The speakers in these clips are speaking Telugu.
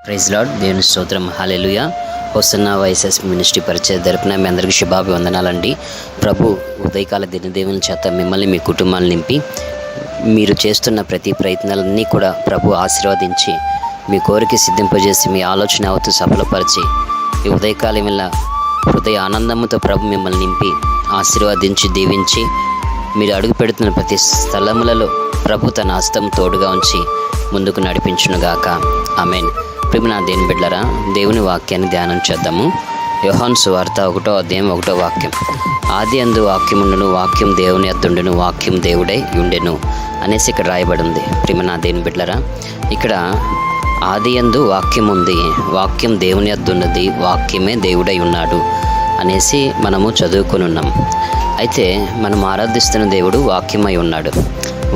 Praise lord. దేవుని స్తోత్రం. హల్లెలూయా. హోసన్నా వైఎస్ఎస్ మినిస్ట్రీ పరిచయ తరపున మీ అందరికీ శుభాభివందనాలండి. ప్రభు ఉదయకాల దినదేవుని చేత మిమ్మల్ని మీ కుటుంబాన్ని నింపి మీరు చేస్తున్న ప్రతి ప్రయత్నాలన్నీ కూడా ప్రభు ఆశీర్వదించి మీ కోరిక సిద్ధింపజేసి మీ ఆలోచన అవతు సఫలపరిచి ఈ ఉదయకాలం వల్ల హృదయ ఆనందంతో ప్రభు మిమ్మల్ని నింపి ఆశీర్వదించి దీవించి మీరు అడుగు పెడుతున్న ప్రతి స్థలములలో ప్రభు తన హస్తం తోడుగా ఉంచి ముందుకు నడిపించునుగాక. ఆమేన్. ప్రియమైన దేవుని బిడ్డలారా, దేవుని వాక్యాన్ని ధ్యానం చేద్దాము. యోహాను సువార్త 1వ అధ్యాయం 1వ వాక్యం. ఆది అందు వాక్యముండును, వాక్యం దేవుని యొద్దుండును, వాక్యం దేవుడై ఉండెను అనేసి ఇక్కడ రాయబడి ఉంది. ప్రియమైన దేవుని బిడ్డలారా, ఇక్కడ ఆది అందు వాక్యం ఉంది, వాక్యం దేవుని యొద్దున్నది, వాక్యమే దేవుడై ఉన్నాడు అనేసి మనము చదువుకొని ఉన్నాం. అయితే మనం ఆరాధిస్తున్న దేవుడు వాక్యమై ఉన్నాడు.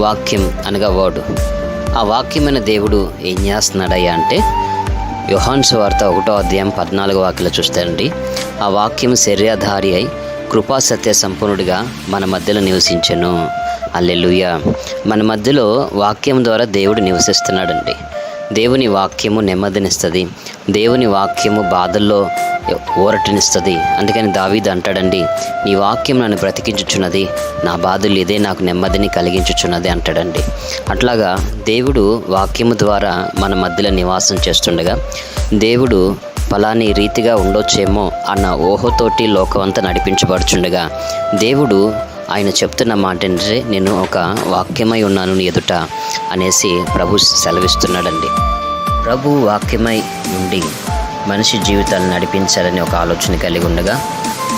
వాక్యం అనగా వర్డ్. ఆ వాక్యమైన దేవుడు ఏం చేస్తున్నాడయ్యా అంటే, యోహాను సువార్త 1వ అధ్యాయం 14వ వాక్యంలో చూస్తారండి. ఆ వాక్యం శరీరధారి అయి కృపా సత్య సంపూర్ణుడిగా మన మధ్యలో నివసించెను. హల్లెలూయా. మన మధ్యలో వాక్యం ద్వారా దేవుడు నివసిస్తున్నాడండి. దేవుని వాక్యము నెమ్మదినిస్తుంది. దేవుని వాక్యము బాధల్లో ఊరటనిస్తుంది. అందుకని దావీదు అంటాడండి, నీ వాక్యం నన్ను బ్రతికించుచున్నది, నా బాధలు ఇదే నాకు నెమ్మదిని కలిగించుచున్నది అంటాడండి. అట్లాగా దేవుడు వాక్యము ద్వారా మన మధ్యలో నివాసం చేస్తుండగా దేవుడు ఫలాని రీతిగా ఉండొచ్చేమో అన్న ఊహతోటి లోకమంతా నడిపించబడుచుండగా దేవుడు ఆయన చెప్తున్న మాట ఏంటంటే, నేను ఒక వాక్యమై ఉన్నాను నీ ఎదుట అనేసి ప్రభు సెలవిస్తున్నాడండి. ప్రభు వాక్యమై ఉండి మనిషి జీవితాలను నడిపించాలని ఒక ఆలోచన కలిగి ఉండగా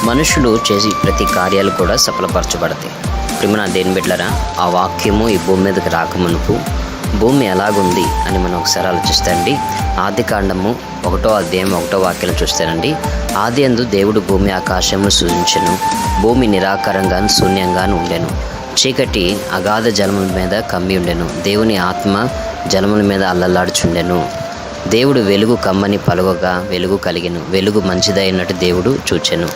మనుషులు చేసి ప్రతి కార్యాలు కూడా సఫలపరచబడతాయి. ప్రియమైన దేవుని బిడ్డలారా, ఆ వాక్యము ఈ భూమి మీదకి రాకమునుపు భూమి ఎలాగుంది అని మనం ఒకసారి ఆలోచిస్తాండి. ఆది కాండము 1వ అధ్యాయం 1వ వాక్యం చూస్తానండి. ఆది అందు దేవుడు భూమి ఆకాశమును సృజించెను, భూమి నిరాకారంగాను శూన్యంగాను ఉండెను, చీకటి అగాధ జలముల మీద కమ్మి ఉండెను, దేవుని ఆత్మ జలముల మీద అల్లలాడుచుండెను. దేవుడు వెలుగు కమ్మని పలువగా వెలుగు కలిగెను, వెలుగు మంచిదైనట్టు దేవుడు చూచెను.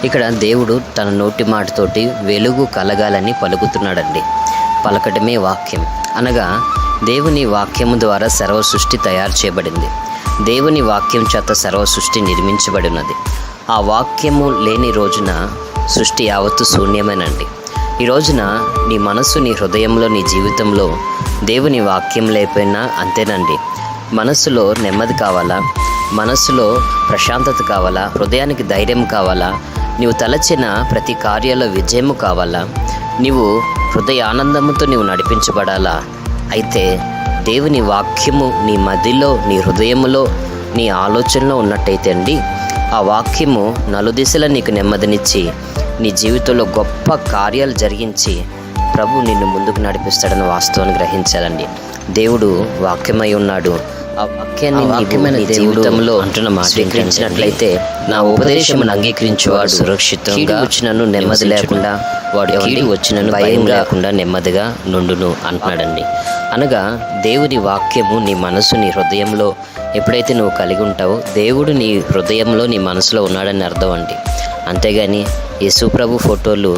ఇక్కడ దేవుడు తన నోటి మాటతోటి వెలుగు కలగాలని పలుకుతున్నాడండి. పలకటమే వాక్యం. అనగా దేవుని వాక్యము ద్వారా సర్వ సృష్టి తయారు చేయబడింది. దేవుని వాక్యం చేత సర్వ సృష్టి నిర్మించబడినది. ఆ వాక్యము లేని రోజున సృష్టి యావత్తు శూన్యమేనండి. ఈ రోజున నీ మనసు, నీ హృదయంలో, నీ జీవితంలో దేవుని వాక్యం లేకపోయినా అంతేనండి. మనస్సులో నెమ్మది కావాలా, మనస్సులో ప్రశాంతత కావాలా, హృదయానికి ధైర్యం కావాలా, నీవు తలచిన ప్రతి కార్యాల్లో విజయము కావాలా, నీవు హృదయ ఆనందముతో నీవు నడిపించబడాలా, అయితే దేవుని వాక్యము నీ మదిలో, నీ హృదయములో, నీ ఆలోచనలో ఉన్నట్టయితే అండి, ఆ వాక్యము నలుదిశలా నీకు నెమ్మదినిచ్చి నీ జీవితంలో గొప్ప కార్యాలు జరిగించి ప్రభు నిన్ను ముందుకు నడిపిస్తాడని వాస్తవాన్ని గ్రహించాలండి. దేవుడు వాక్యమై ఉన్నాడు. ఆ వాక్యాన్ని నీ జీవితంలో స్వీకరించినట్లయితే, నా ఉపదేశమును అంగీకరించేవాడు సురక్షితంగా వచ్చినను నెమ్మది లేకుండా, వాడు కీడు వచ్చినను భయం లేకుండా నెమ్మదిగా నుండును అంటున్నాడండి. అనగా దేవుని వాక్యము నీ మనసు, నీ హృదయంలో ఎప్పుడైతే నువ్వు కలిగి ఉంటావో దేవుడు నీ హృదయంలో, నీ మనసులో ఉన్నాడని అర్థం అండి. అంతేగాని యేసుప్రభు ఫోటోలు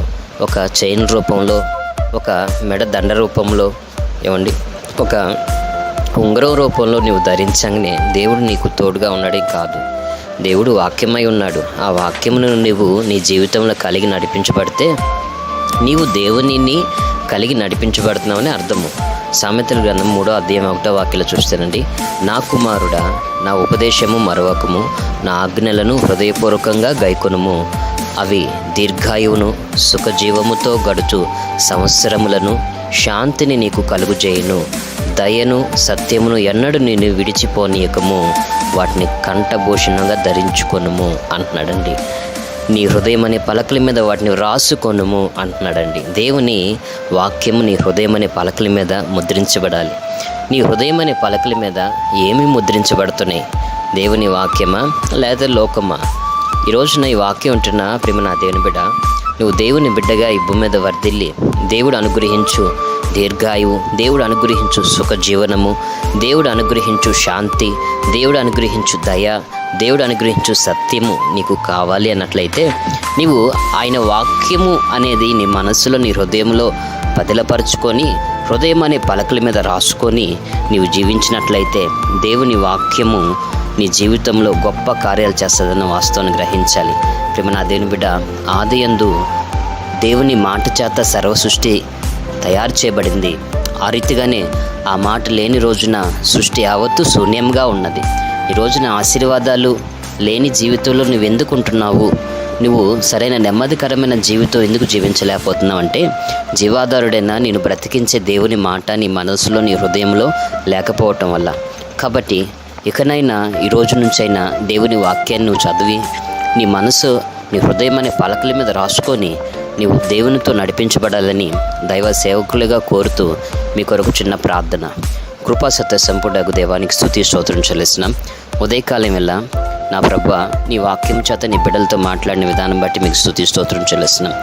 ఒక చైన్ రూపంలో, ఒక మెడ దండ రూపంలో, ఒక ఉంగరం రూపంలో నీవు ధరించగానే దేవుడు నీకు తోడుగా ఉన్నాడే కాదు. దేవుడు వాక్యమై ఉన్నాడు. ఆ వాక్యమును నువ్వు నీ జీవితంలో కలిగి నడిపించబడితే నీవు దేవునిని కలిగి నడిపించబడుతున్నావని అర్థము. సామెతల గ్రంథం 3వ అధ్యాయం 1వ వాక్యంలో చూస్తానండి. నా కుమారుడా, నా ఉపదేశము మరవకము, నా ఆజ్ఞలను హృదయపూర్వకంగా గైకొనుము, అవి దీర్ఘాయువును సుఖజీవముతో గడుచు సంవత్సరములను శాంతిని నీకు కలుగుజేయును, దయను సత్యమును ఎన్నడూ నేను విడిచిపోనీయకము, వాటిని కంఠభూషణంగా ధరించుకొనుము అంటున్నాడండి. నీ హృదయం అనే పలకల మీద వాటిని రాసుకొనుము అంటున్నాడండి. దేవుని వాక్యము నీ హృదయం అనే పలకల మీద ముద్రించబడాలి. నీ హృదయం అనే పలకల మీద ఏమి ముద్రించబడుతున్నాయి? దేవుని వాక్యమా లేదా లోకమా? ఈ రోజున ఈ వాక్యం ఉంటున్న ప్రియమైన దేవుని బిడ్డ, నువ్వు దేవుని బిడ్డగా ఈ భూమి మీద వర్ధిల్లి దేవుడు అనుగ్రహించు దీర్ఘాయువు, దేవుడు అనుగ్రహించు సుఖ జీవనము, దేవుడు అనుగ్రహించు శాంతి, దేవుడు అనుగ్రహించు దయ, దేవుడు అనుగ్రహించు సత్యము నీకు కావాలి అన్నట్లయితే నీవు ఆయన వాక్యము అనేది నీ మనస్సులో, నీ హృదయంలో పదిలపరుచుకొని హృదయం అనే పలకల మీద రాసుకొని నీవు జీవించినట్లయితే దేవుని వాక్యము నీ జీవితంలో గొప్ప కార్యాలు చేస్తుందన్న వాస్తవాన్ని గ్రహించాలి. ప్రేమ నా దేవుని బిడ్డ, ఆదియందు దేవుని మాట చేత సర్వ సృష్టి తయారు చేయబడింది. ఆ రీతిగానే ఆ మాట లేని రోజున సృష్టి యావత్తు శూన్యంగా ఉన్నది. ఈ రోజున ఆశీర్వాదాలు లేని జీవితంలో నువ్వు ఎందుకు ఉంటున్నావు? నువ్వు సరైన నెమ్మదికరమైన జీవితం ఎందుకు జీవించలేకపోతున్నావు అంటే, జీవాధారుడైన నేను బ్రతికించే దేవుని మాట నీ మనసులో, నీ హృదయంలో లేకపోవటం వల్ల. కాబట్టి ఇకనైనా ఈ రోజు నుంచైనా దేవుని వాక్యాన్ని నువ్వు చదివి నీ మనసు, నీ హృదయం అనే పలకల మీద రాసుకొని నీవు దేవునితో నడిపించబడాలని దైవ సేవకులుగా కోరుతూ మీ కొరకు చిన్న ప్రార్థన. కృపా సత్య సంపూర్ణకు దేవానికి స్తుతి స్తోత్రం చెల్లిస్తున్నాం. ఉదయకాలం వల్ల నా ప్రభువా, నీ వాక్యం చేత నీ బిడ్డలతో మాట్లాడిన విధానం బట్టి మీకు స్తుతి స్తోత్రం చెల్లిస్తున్నాం.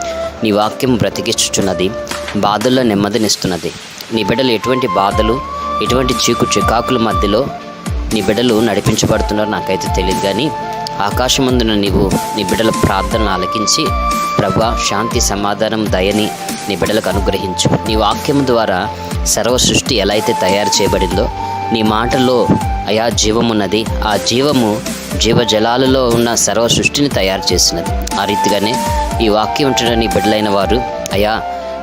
నీ వాక్యం బ్రతికించుచున్నది, బాధల్లో నెమ్మదినిస్తున్నది. నీ బిడ్డలు ఎటువంటి బాధలు, ఎటువంటి చికాకుల మధ్యలో నీ బిడ్డలు నడిపించబడుతున్నారో నాకైతే తెలియదు, కానీ ఆకాశమందున నీవు నీ బిడ్డల ప్రార్థనలు ఆలకించి ప్రభువా, శాంతి, సమాధానం, దయని నీ బిడ్డలకు అనుగ్రహించు. నీ వాక్యం ద్వారా సర్వ సృష్టి ఎలా అయితే తయారు చేయబడిందో, నీ మాటలో అయా జీవమున్నది. ఆ జీవము జీవజలాలలో ఉన్న సర్వ సృష్టిని తయారు చేసినది. ఆ రీతిగానే ఈ వాక్యం ఉంటున్న నీ బిడ్డలైన వారు అయా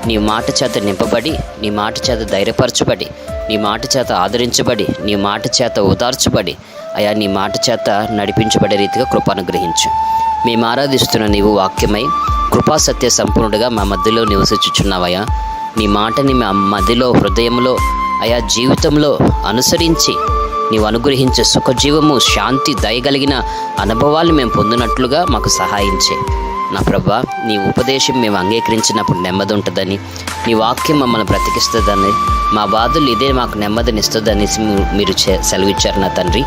నీ మాట చేత నింపబడి, నీ మాట చేత ధైర్యపరచబడి, నీ మాట చేత ఆదరించబడి, నీ మాట చేత ఓదార్చబడి, అయా నీ మాట చేత నడిపించబడే రీతిగా కృప అనుగ్రహించు. మేము ఆరాధిస్తున్న నీవు వాక్యమై కృపా సత్య సంపూర్ణుడిగా మా మధ్యలో నివసించుచున్నావయ్యా. నీ మాటని మా మధ్యలో, హృదయంలో, అయా జీవితంలో అనుసరించి నీవు అనుగ్రహించే సుఖజీవము, శాంతి, దయగలిగిన అనుభవాలు మేము పొందినట్లుగా మాకు సహాయించే నా ప్రభా. నీ ఉపదేశం మేము అంగీకరించినప్పుడు నెమ్మది ఉంటుందని, నీ వాక్యం మమ్మల్ని బ్రతికిస్తుందని, మా బాధలు ఇదే మాకు నెమ్మదినిస్తుందని మీరు సెలవిచ్చారు నా తండ్రి.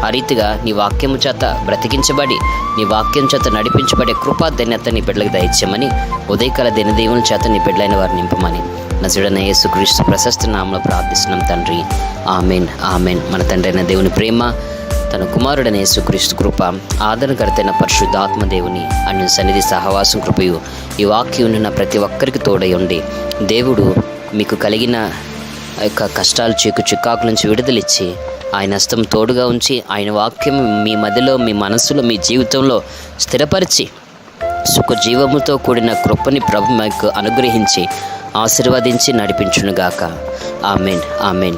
ఆ రీతిగా నీ వాక్యము చేత బ్రతికించబడి, నీ వాక్యం చేత నడిపించబడే కృపా ధన్యత నీ బిడ్డలకు దయచేయమని, ఉదయకాల దినదీవుల చేత నీ బిడ్డలైన వారిని నింపమని నజరుడైన యేసుక్రీస్తు ప్రశస్త నామములో ప్రార్థిస్తున్నాం తండ్రి. Amen, amen. మన తండ్రి అయిన దేవుని ప్రేమ, తన కుమారుడైన యేసుక్రీస్తు కృప, ఆదరణకర్తైన పరిశుద్ధాత్మ దేవుని అన్య సన్నిధి సహవాసం కృపయు ఈ వాక్యం ఉన్న ప్రతి ఒక్కరికి తోడై ఉండి దేవుడు మీకు కలిగిన యొక్క కష్టాలు, చికాకుల నుంచి విడుదలిచ్చి ఆయన హస్తం తోడుగా ఉంచి ఆయన వాక్యం మీ మధ్యలో, మీ మనస్సులో, మీ జీవితంలో స్థిరపరిచి సుఖజీవముతో కూడిన కృపని ప్రభు మీకు అనుగ్రహించి ఆశీర్వదించి నడిపించునుగాక. Amen, amen, amen.